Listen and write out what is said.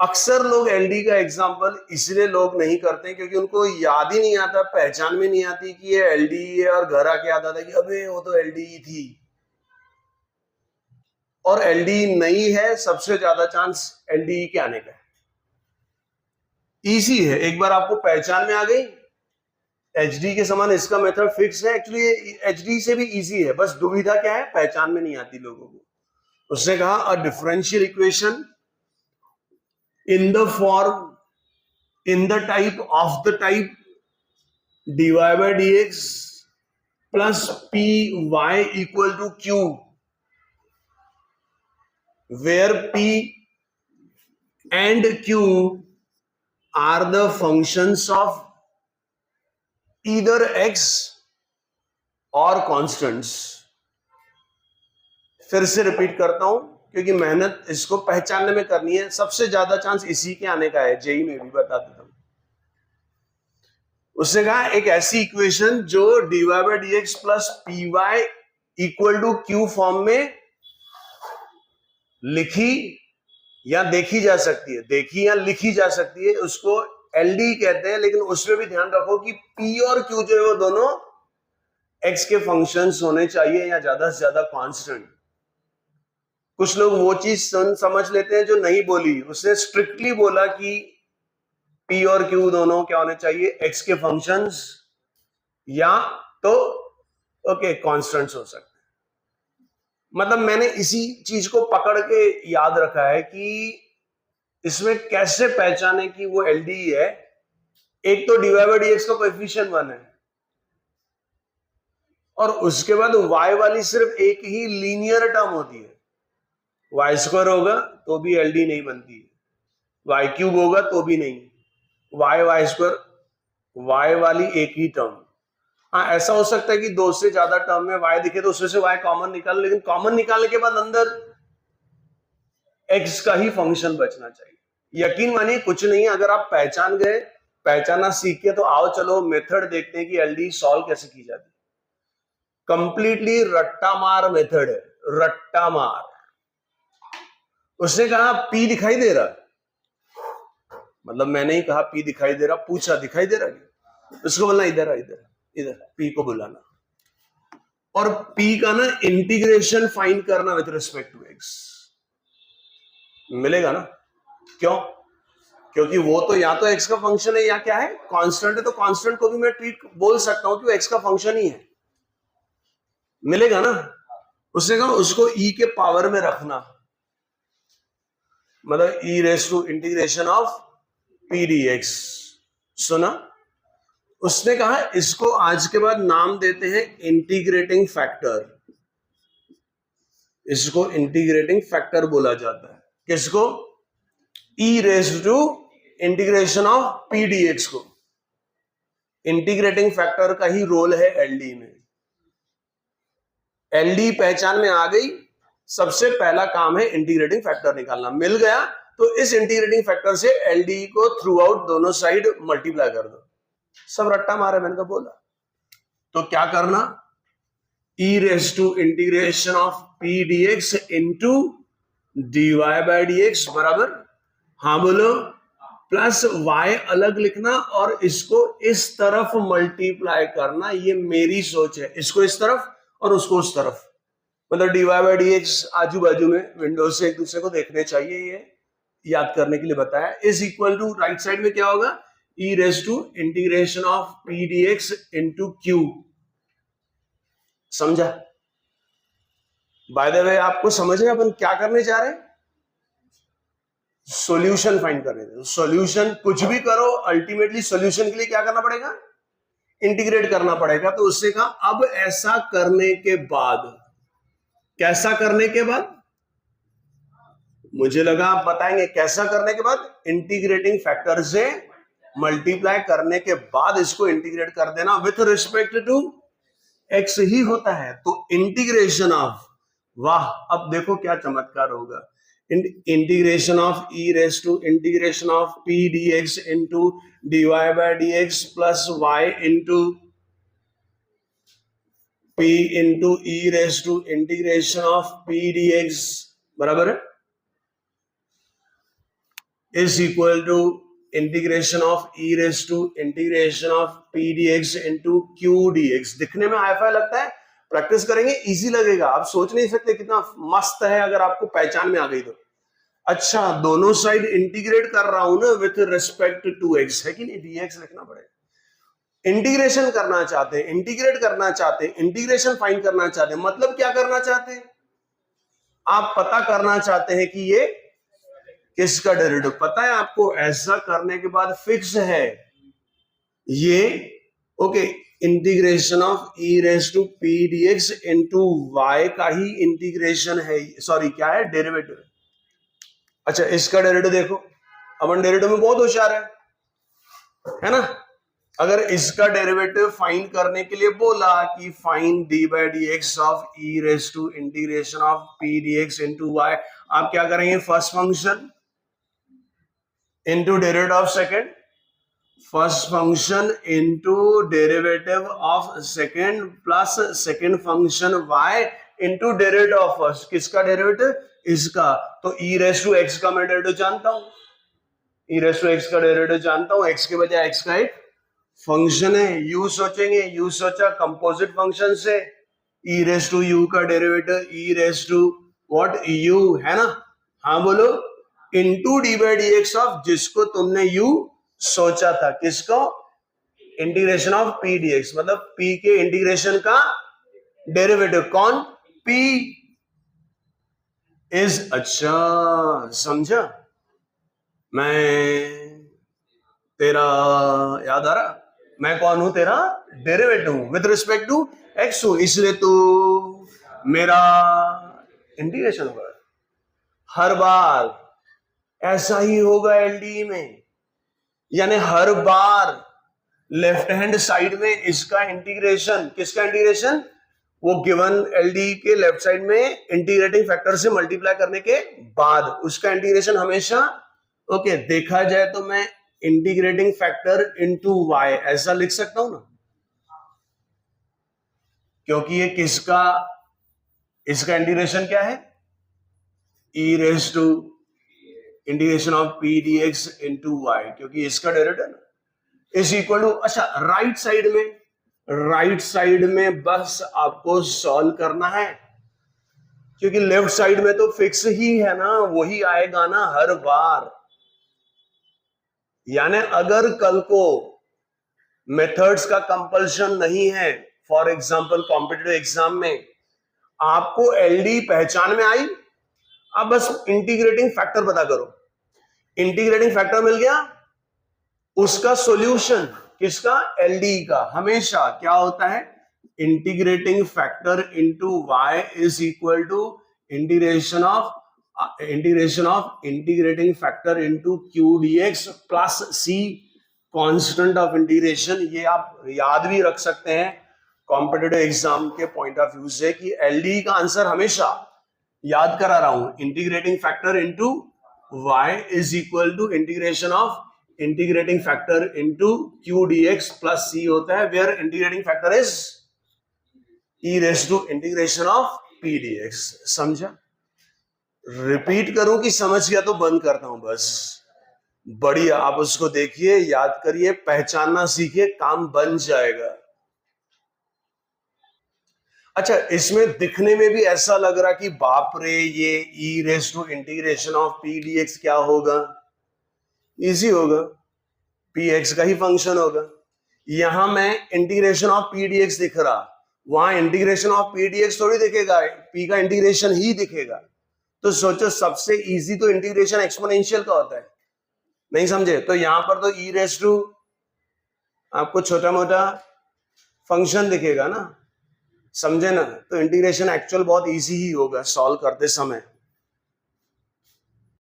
अक्सर लोग एलडी का एग्जाम्पल इसलिए लोग नहीं करते क्योंकि उनको याद ही नहीं आता, पहचान में नहीं आती कि ये एलडी है, और घर आके याद आता कि अबे वो तो एलडी थी। और एलडी नहीं है, सबसे ज्यादा चांस एलडी के आने का है। इजी है, एक बार आपको पहचान में आ गई, एचडी के समान इसका मेथड फिक्स है। एक्चुअली एचडी से भी इजी है, बस दुविधा क्या है, पहचान में नहीं आती लोगों को। उसने कहा a differential equation in the form, in the type of the type dy by dx plus py equal to q, where p and q are the functions of either x or constants। फिर से repeat करता हूं क्योंकि मेहनत इसको पहचानने में करनी है, सबसे ज्यादा चांस इसी के आने का है, जेई में भी बता देता हूं। उसने कहा एक ऐसी इक्वेशन जो dy by dx plus p y equal to q form में लिखी या देखी जा सकती है, देखी या लिखी जा सकती है, उसको एलडी कहते हैं। लेकिन उसमें भी ध्यान रखो कि पी और क्यू जो है वो दोनों एक्स के फंक्शंस होने चाहिए या ज्यादा से ज्यादा कांस्टेंट। कुछ लोग वो चीज समझ लेते हैं जो नहीं बोली, उसने स्ट्रिक्टली बोला कि पी और क्यू दोनों क्या होने चाहिए, एक्स के फंक्शंस या तो ओके कांस्टेंट्स हो सकते हैं। मतलब मैंने इसी चीज को पकड़ के याद रखा है कि इसमें कैसे पहचाने कि वो एलडी है। एक तो dy by dx का कोएफिशिएंट 1 है, और उसके बाद y वाली सिर्फ एक ही लीनियर टर्म होती है। वाई स्क्वायर होगा तो भी एलडी नहीं बनती है, वाई क्यूब होगा तो भी नहीं, वाई स्क्वायर, वाई वाली एक ही टर्म। हाँ, ऐसा हो सकता है कि दो से ज्यादा टर्म में वाई दिखे तो उसमें से वाई कॉमन निकाल, लेकिन कॉमन निकालने के बाद अंदर एक्स का ही फंक्शन बचना चाहिए। यकीन मानिए कुछ नहीं, अगर आप पहचान गए, पहचाना सीख के, तो आओ चलो मेथड देखते हैं कि एलडी सॉल्व कैसे की जाती है। कंप्लीटली रट्टा मार मेथड है, रट्टा मार। उसने कहा पी दिखाई दे रहा है, मतलब मैंने ही कहा पी दिखाई दे रहा, पूछा दिखाई दे रहा है, उसको बोलना इधर इधर इधर, पी को बुलाना, और पी का ना इंटीग्रेशन फाइंड करना विद रिस्पेक्ट टू एक्स। मिलेगा ना? क्यों? क्योंकि वो तो या तो एक्स का फंक्शन है या क्या है, कांस्टेंट है, तो कांस्टेंट को भी मैं ट्रीट बोल सकता हूं कि वो एक्स का फंक्शन ही है। मिलेगा ना? उसने कहा उसको ई के पावर में रखना, मतलब e raise to integration of P D X. सुना? उसने कहा इसको आज के बाद नाम देते हैं इंटीग्रेटिंग फैक्टर। इसको इंटीग्रेटिंग फैक्टर बोला जाता है। किसको? E raise to integration of P D X को। इंटीग्रेटिंग फैक्टर का ही रोल है एलडी में। एलडी पहचान में आ गई, सबसे पहला काम है इंटीग्रेटिंग फैक्टर निकालना। मिल गया तो इस इंटीग्रेटिंग फैक्टर से एलडी को थ्रू आउट दोनों साइड मल्टीप्लाई कर दो। सब रट्टा मारे, मैंने तो बोला। तो क्या करना? E raise to integration of P D x into D Y by D x बराबर, हाँ बोलो, प्लस y अलग लिखना और इसको इस तरफ मल्टीप्लाई करना। ये मेरी सोच है, इसको इस तरफ और उसको उस तरफ, मतलब dy बाई डी एक्स आजू बाजू में विंडो से एक दूसरे को देखने चाहिए, ये याद करने के लिए बताया। Is equal to right side में क्या होगा, e raise to integration of P D x into Q. समझा? बाय द वे आपको समझ है अपन क्या करने जा रहे हैं? सॉल्यूशन फाइंड करने थे। सॉल्यूशन कुछ भी करो, अल्टीमेटली सॉल्यूशन के लिए क्या करना पड़ेगा? इंटीग्रेट करना पड़ेगा। तो उससे कहा अब ऐसा करने के बाद, कैसा करने के बाद? मुझे लगा आप बताएंगे कैसा करने के बाद। इंटीग्रेटिंग फैक्टर से मल्टीप्लाई करने के बाद इसको इंटीग्रेट कर देना विथ रिस्पेक्ट टू एक्स ही होता है। तो इंटीग्रेशन ऑफ, वाह, अब देखो क्या चमत्कार होगा। Integration of e raise to integration of P D x into D Y by D x plus y into p into e raise to integration of P D x बराबर है। Is equal to integration of e raise to integration of P D x into q D x. दिखने में hi fi लगता है, practice करेंगे easy लगेगा, आप सोच नहीं सकते कितना मस्त है अगर आपको पहचान में आ गई तो। अच्छा, दोनों साइड इंटीग्रेट कर रहा हूं ना विथ रिस्पेक्ट टू एक्स, है कि नहीं, dx लिखना पड़ेगा। इंटीग्रेशन करना चाहते हैं, इंटीग्रेट करना चाहते हैं, इंटीग्रेशन फाइंड करना चाहते हैं, मतलब क्या करना चाहते हैं, आप पता करना चाहते हैं कि ये किसका डेरिवेटिव। पता है आपको, ऐसा करने के बाद फिक्स है ये, okay, integration of e raise to p D x into y का ही इंटीग्रेशन है, सॉरी क्या है, डेरिवेटिव। अच्छा, इसका डेरिवेटिव देखो, अपन डेरिवेटिव में बहुत होशियार है ना। अगर इसका डेरिवेटिव फाइंड करने के लिए बोला कि find d by D x of e raise to integration of P D x into y, आप क्या करेंगे, first function into derivative of second, first function into derivative of second plus second function y into derivative of first. किसका derivative, इसका। तो ई raise to x का मैं derivative जानता हूं, ई रेस टू एक्स का डेरिवेटिव जानता हूं, एक्स के बजाय एक्स का एक फंक्शन है। यू सोचेंगे, यू सोचा कंपोजिट फंक्शन से, ई रेस टू यू का derivative e raise to what, u, है ना, हाँ बोलो, into d by D x of जिसको तुमने यू सोचा था, किसको, integration of P D x, मतलब पी के इंटीग्रेशन का डेरिवेटिव, कौन, पी इज, अच्छा समझा, मैं तेरा, याद आ रहा, मैं कौन हूं, तेरा डेरिवेटिव हूं विद रिस्पेक्ट टू एक्स हूं, इसलिए तो मेरा इंटीग्रेशन होगा। हर बार ऐसा ही होगा एलडी में, यानी हर बार लेफ्ट हैंड साइड में इसका इंटीग्रेशन, किसका इंटीग्रेशन, वो गिवन एलडी के लेफ्ट साइड में इंटीग्रेटिंग फैक्टर से मल्टीप्लाई करने के बाद उसका इंटीग्रेशन हमेशा, ओके, देखा जाए तो मैं इंटीग्रेटिंग फैक्टर इनटू वाई ऐसा लिख सकता हूं ना, क्योंकि ये किसका, इसका इंटीग्रेशन क्या है, e raise to integration of P D x into Y, क्योंकि इसका डेरिवेटिव ना, इज इक्वल टू, अच्छा राइट साइड में बस आपको सॉल्व करना है, क्योंकि लेफ्ट साइड में तो फिक्स ही है ना, वही आएगा ना हर बार। यानी अगर कल को मेथड्स का कंपल्शन नहीं है, फॉर एग्जांपल कॉम्पिटिटिव एग्जाम में आपको एलडी पहचान में आई, अब बस इंटीग्रेटिंग फैक्टर पता करो, इंटीग्रेटिंग फैक्टर मिल गया, उसका सॉल्यूशन किसका, एलडी का, हमेशा क्या होता है, integrating factor into Y is equal to integration of integrating factor into Q D x plus c, constant of integration. ये आप याद भी रख सकते हैं कॉम्पिटिटिव एग्जाम के पॉइंट ऑफ व्यू से कि एलडी का आंसर हमेशा याद करा रहा हूं, integrating factor into Y is equal to integration of integrating factor into Q D x plus C होता है, where integrating factor is e raise to integration of P D X. समझा, repeat करूं कि समझ गया तो बंद करता हूं बस, बढ़िया, आप उसको देखिए, याद करिए, पहचानना सीखिए, काम बन जाएगा। अच्छा, इसमें दिखने में भी ऐसा लग रहा कि बाप रे ये e raise to integration of P D X क्या होगा, इजी होगा, पी एक्स का ही फंक्शन होगा। यहां मैं integration of P D x दिख रहा, वहां integration of P D x थोड़ी दिखेगा, पी का इंटीग्रेशन ही दिखेगा। तो सोचो, सबसे इजी तो इंटीग्रेशन एक्सपोनेंशियल का होता है, नहीं समझे, तो यहां पर तो ई रेस टू आपको छोटा मोटा फंक्शन दिखेगा ना, समझे ना, तो इंटीग्रेशन एक्चुअल बहुत इजी ही होगा सॉल्व करते समय।